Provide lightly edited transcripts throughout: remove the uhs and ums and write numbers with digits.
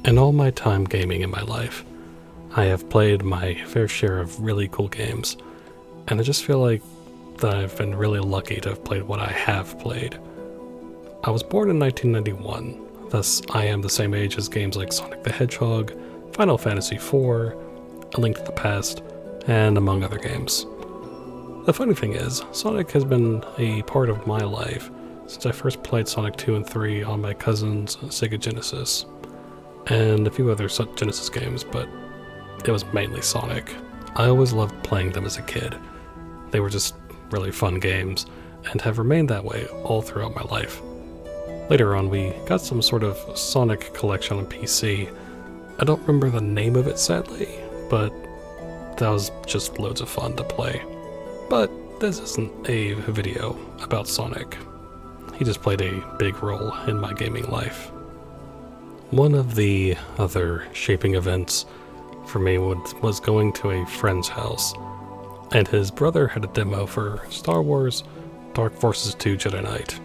In all my time gaming in my life, I have played my fair share of really cool games, and I just feel like that I've been really lucky to have played what I have played. I was born in 1991, thus I am the same age as games like Sonic the Hedgehog, Final Fantasy IV, A Link to the Past, and among other games. The funny thing is, Sonic has been a part of my life since I first played Sonic 2 and 3 on my cousin's Sega Genesis, and a few other Genesis games, but it was mainly Sonic. I always loved playing them as a kid. They were just really fun games, and have remained that way all throughout my life. Later on, we got some sort of Sonic collection on PC. I don't remember the name of it, sadly, but that was just loads of fun to play. But this isn't a video about Sonic. He just played a big role in my gaming life. One of the other shaping events for me was going to a friend's house, and his brother had a demo for Star Wars Dark Forces 2 Jedi Knight.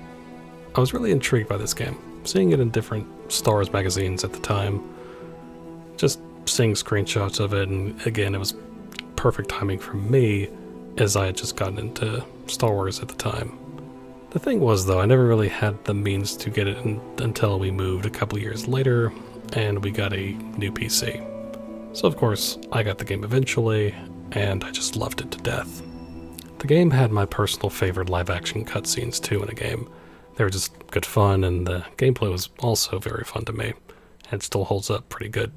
I was really intrigued by this game, seeing it in different Star Wars magazines at the time, just seeing screenshots of it, and again, it was perfect timing for me as I had just gotten into Star Wars at the time. The thing was, though, I never really had the means to get it until we moved a couple years later, and we got a new PC. So of course, I got the game eventually, and I just loved it to death. The game had my personal favorite live-action cutscenes too in a game. They were just good fun, and the gameplay was also very fun to me, and still holds up pretty good.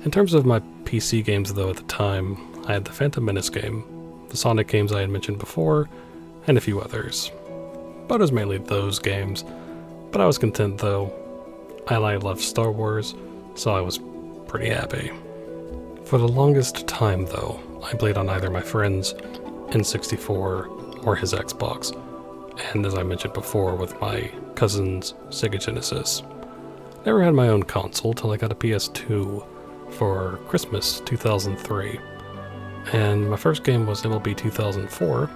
In terms of my PC games, though, at the time, I had the Phantom Menace game, the Sonic games I had mentioned before, and a few others. But it was mainly those games. But I was content, though, and I loved Star Wars, so I was pretty happy. For the longest time, though, I played on either my friend's N64 or his Xbox, and as I mentioned before, with my cousin's Sega Genesis. Never had my own console till I got a PS2 for Christmas 2003, and my first game was MLB 2004,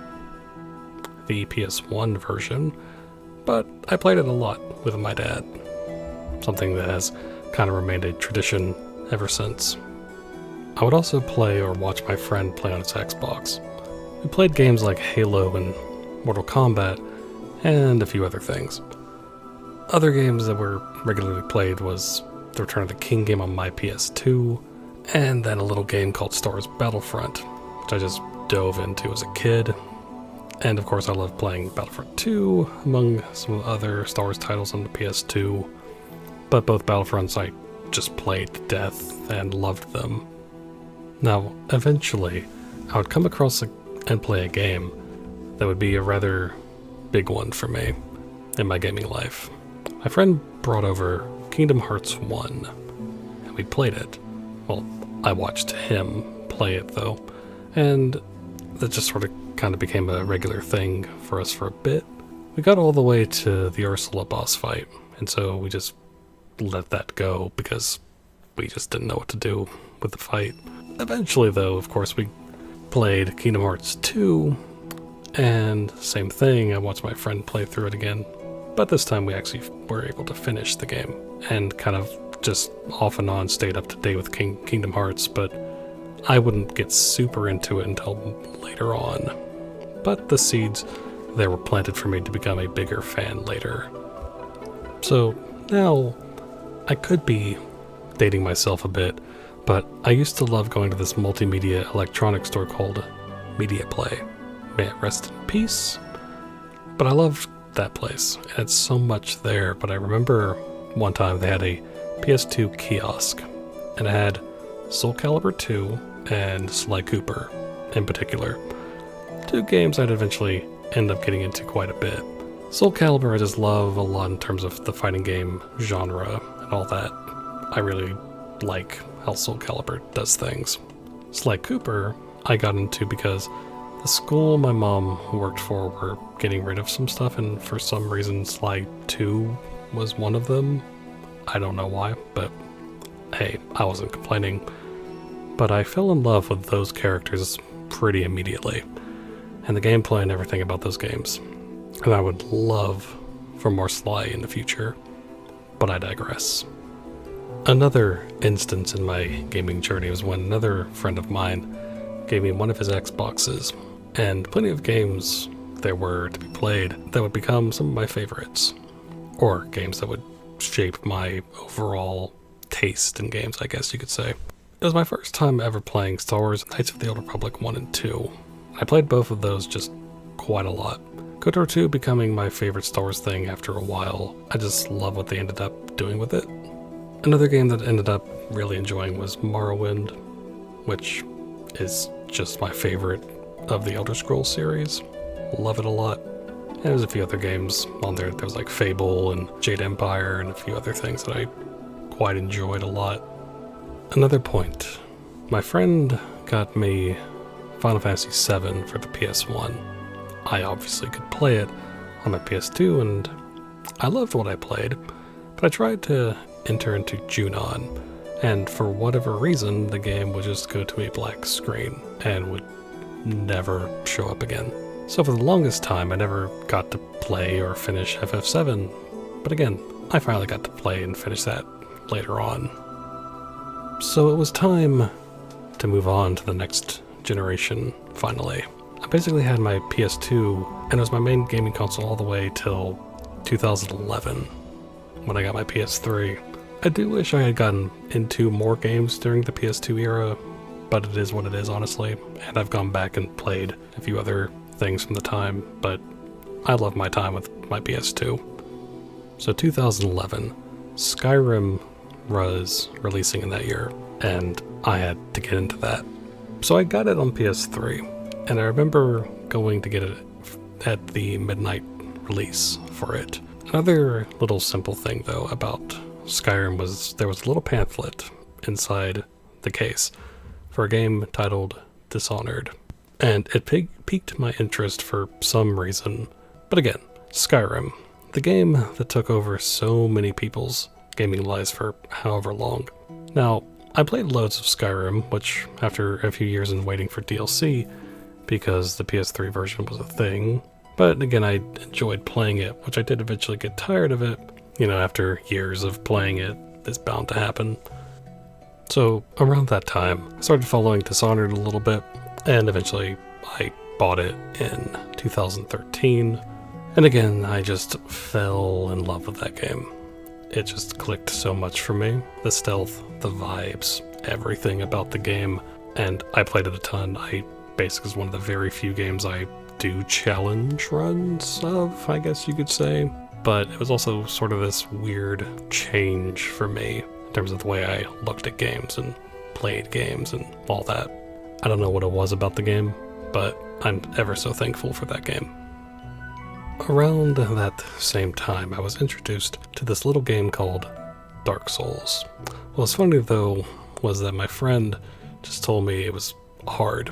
the PS1 version, but I played it a lot with my dad, something that has kind of remained a tradition ever since. I would also play or watch my friend play on his Xbox. We played games like Halo and Mortal Kombat, and a few other things. Other games that were regularly played was the Return of the King game on my PS2, and then a little game called Star Wars Battlefront, which I just dove into as a kid. And of course I loved playing Battlefront 2, among some of the other Star Wars titles on the PS2, but both Battlefronts I just played to death and loved them. Now, eventually, I would come across and play a game that would be a rather big one for me in my gaming life. My friend brought over Kingdom Hearts 1, and we played it. Well, I watched him play it, though, and that just sort of kind of became a regular thing for us for a bit. We got all the way to the Ursula boss fight, and so we just let that go because we just didn't know what to do with the fight. Eventually, though, of course, we played Kingdom Hearts 2, and same thing, I watched my friend play through it again, but this time we actually were able to finish the game, and kind of just off and on stayed up to date with Kingdom Hearts, but I wouldn't get super into it until later on. But the seeds there were planted for me to become a bigger fan later. So now, I could be dating myself a bit, but I used to love going to this multimedia electronics store called Media Play. May it rest in peace. But I loved that place. It had so much there, but I remember one time they had a PS2 kiosk, and it had Soul Calibur 2 and Sly Cooper in particular. Two games I'd eventually end up getting into quite a bit. Soul Calibur I just love a lot in terms of the fighting game genre and all that. I really like how Soul Calibur does things. Sly Cooper I got into because the school my mom worked for were getting rid of some stuff, and for some reason Sly 2 was one of them. I don't know why, but hey, I wasn't complaining. But I fell in love with those characters pretty immediately, and the gameplay and everything about those games. And I would love for more Sly in the future, but I digress. Another instance in my gaming journey was when another friend of mine gave me one of his Xboxes, and plenty of games there were to be played that would become some of my favorites, or games that would shape my overall taste in games, I guess you could say. It was my first time ever playing Star Wars Knights of the Old Republic 1 and 2. I played both of those just quite a lot. KOTOR 2 becoming my favorite Star Wars thing after a while. I just love what they ended up doing with it. Another game that I ended up really enjoying was Morrowind, which is just my favorite of the Elder Scrolls series. Love it a lot. And there's a few other games on there. There was like Fable and Jade Empire and a few other things that I quite enjoyed a lot. Another point. My friend got me Final Fantasy VII for the PS1. I obviously could play it on my PS2 and I loved what I played, but I tried to enter into Junon, and for whatever reason the game would just go to a black screen and would never show up again. So for the longest time I never got to play or finish FF7, but again, I finally got to play and finish that later on. So it was time to move on to the next generation finally. I basically had my PS2 and it was my main gaming console all the way till 2011 when I got my PS3. I do wish I had gotten into more games during the PS2 era, but it is what it is, honestly, and I've gone back and played a few other things from the time, but I love my time with my PS2. So 2011, Skyrim was releasing in that year, and I had to get into that. So I got it on PS3, and I remember going to get it at the midnight release for it. Another little simple thing, though, about Skyrim was there was a little pamphlet inside the case for a game titled Dishonored, and it piqued my interest for some reason. But again, Skyrim, the game that took over so many people's gaming lives for however long. Now, I played loads of Skyrim, which after a few years in waiting for DLC, because the PS3 version was a thing, but again, I enjoyed playing it, which I did eventually get tired of it. You know, after years of playing it, it's bound to happen. So around that time, I started following Dishonored a little bit, and eventually I bought it in 2013. And again, I just fell in love with that game. It just clicked so much for me. The stealth, the vibes, everything about the game. And I played it a ton. I basically was one of the very few games I do challenge runs of, I guess you could say. But it was also sort of this weird change for me in terms of the way I looked at games and played games and all that. I don't know what it was about the game, but I'm ever so thankful for that game. Around that same time, I was introduced to this little game called Dark Souls. What's funny though was that my friend just told me it was hard.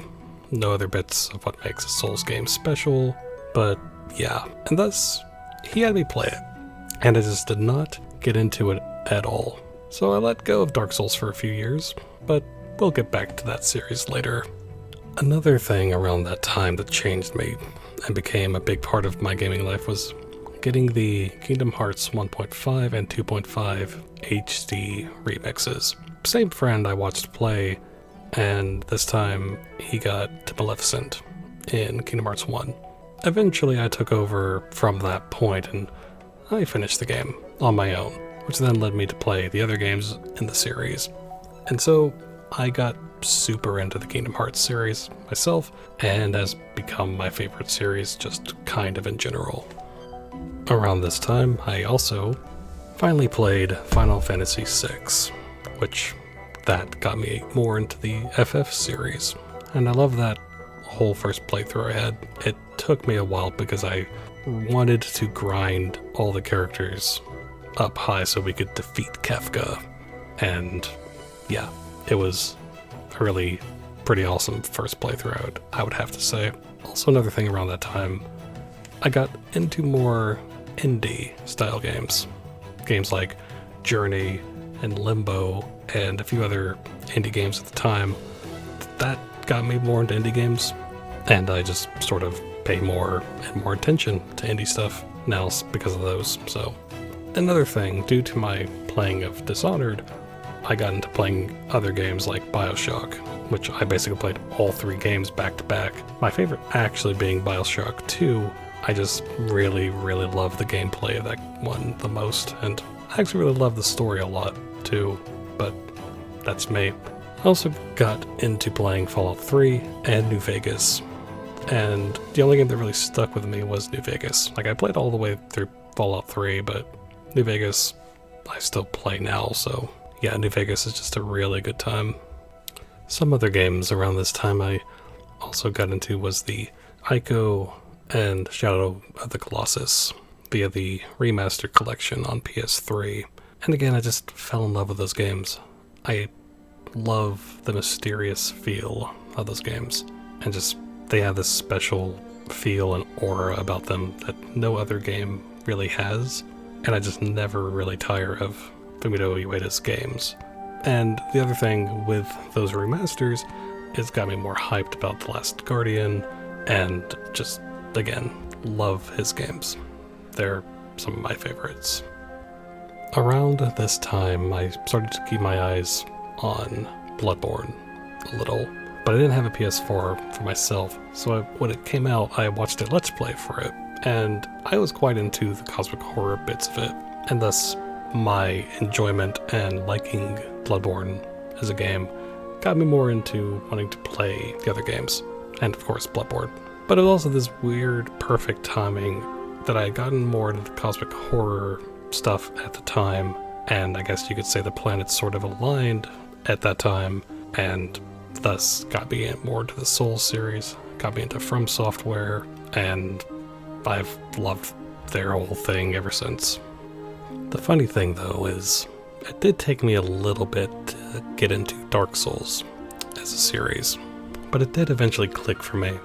No other bits of what makes a Souls game special, but yeah. And thus, he had me play it, and I just did not get into it at all. So I let go of Dark Souls for a few years, but we'll get back to that series later. Another thing around that time that changed me and became a big part of my gaming life was getting the Kingdom Hearts 1.5 and 2.5 HD remixes. Same friend I watched play, and this time he got to Maleficent in Kingdom Hearts 1. Eventually I took over from that point and I finished the game on my own, which then led me to play the other games in the series. And so I got super into the Kingdom Hearts series myself, and has become my favorite series just kind of in general. Around this time, I also finally played Final Fantasy VI, which that got me more into the FF series, and I love that whole first playthrough I had. It took me a while because I wanted to grind all the characters up high so we could defeat Kefka, and yeah, it was a really pretty awesome first playthrough, I would have to say. Also, another thing around that time, I got into more indie style games. Games like Journey and Limbo and a few other indie games at the time. That got me more into indie games, and I just sort of pay more and more attention to indie stuff now because of those. So another thing, due to my playing of Dishonored, I got into playing other games like BioShock, which I basically played all 3 games back to back. My favorite actually being BioShock 2. I just really, really love the gameplay of that one the most, and I actually really love the story a lot too, but that's me. I also got into playing Fallout 3 and New Vegas, and the only game that really stuck with me was New Vegas. Like, I played all the way through Fallout 3, but New Vegas I still play now, so yeah, New Vegas is just a really good time. Some other games around this time I also got into was the Ico and Shadow of the Colossus via the Remastered Collection on PS3. And again, I just fell in love with those games. I love the mysterious feel of those games, and just they have this special feel and aura about them that no other game really has, and I just never really tire of Fumito Ueda's games. And the other thing with those remasters is got me more hyped about The Last Guardian, and just, again, love his games. They're some of my favorites. Around this time, I started to keep my eyes on Bloodborne a little, but I didn't have a PS4 for myself, so when it came out, I watched a Let's Play for it, and I was quite into the cosmic horror bits of it, and thus my enjoyment and liking Bloodborne as a game got me more into wanting to play the other games, and of course Bloodborne. But it was also this weird, perfect timing that I had gotten more into the cosmic horror stuff at the time, and I guess you could say the planets sort of aligned at that time, and thus got me more into the Souls series, got me into From Software, and I've loved their whole thing ever since. The funny thing though is, it did take me a little bit to get into Dark Souls as a series, but it did eventually click for me,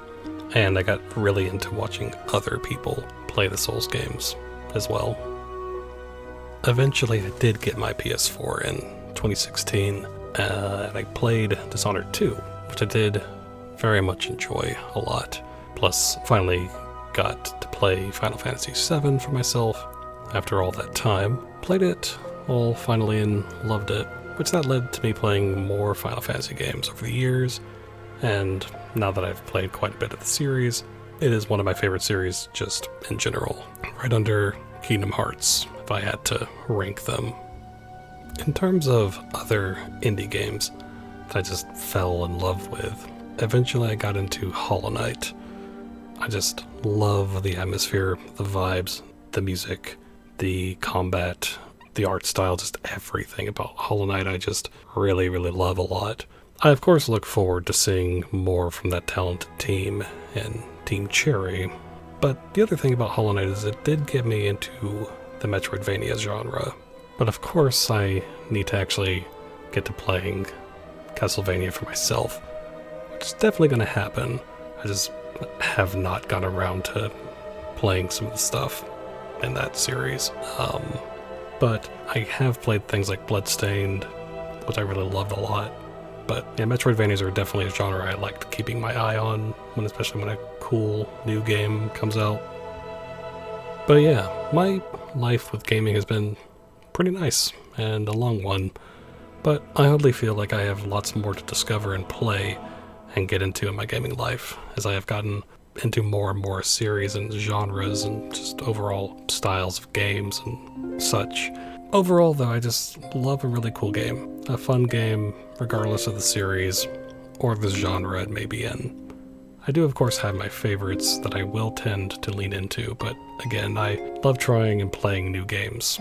and I got really into watching other people play the Souls games as well. Eventually I did get my PS4 in 2016, and I played Dishonored 2, which I did very much enjoy a lot. Plus, finally got to play Final Fantasy VII for myself after all that time. Played it all finally and loved it, which that led to me playing more Final Fantasy games over the years, and now that I've played quite a bit of the series, it is one of my favorite series just in general, right under Kingdom Hearts, if I had to rank them. In terms of other indie games that I just fell in love with, eventually I got into Hollow Knight. I just love the atmosphere, the vibes, the music, the combat, the art style, just everything about Hollow Knight I just really, really love a lot. I of course look forward to seeing more from that talented team and Team Cherry, but the other thing about Hollow Knight is it did get me into the Metroidvania genre. But of course I need to actually get to playing Castlevania for myself, which is definitely going to happen. I just have not gotten around to playing some of the stuff in that series. But I have played things like Bloodstained, which I really loved a lot. But yeah, Metroidvanias are definitely a genre I liked keeping my eye on, especially when a cool new game comes out. But yeah, my life with gaming has been pretty nice and a long one, but I oddly feel like I have lots more to discover and play and get into in my gaming life, as I have gotten into more and more series and genres and just overall styles of games and such. Overall though, I just love a really cool game, a fun game regardless of the series or the genre it may be in. I do of course have my favorites that I will tend to lean into, but again, I love trying and playing new games.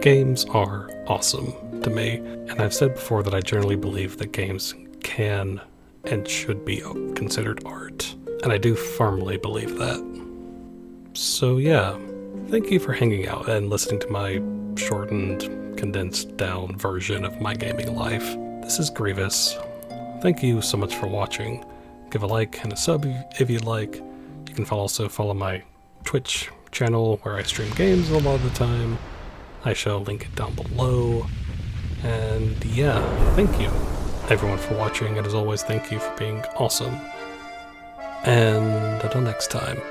Games are awesome to me, and I've said before that I generally believe that games can and should be considered art, and I do firmly believe that. So yeah, thank you for hanging out and listening to my shortened, condensed down version of my gaming life. This is Grievous. Thank you so much for watching. Give a like and a sub if you'd like. You can also follow my Twitch channel where I stream games a lot of the time. I shall link it down below. And yeah, thank you everyone for watching, and as always, thank you for being awesome. And until next time.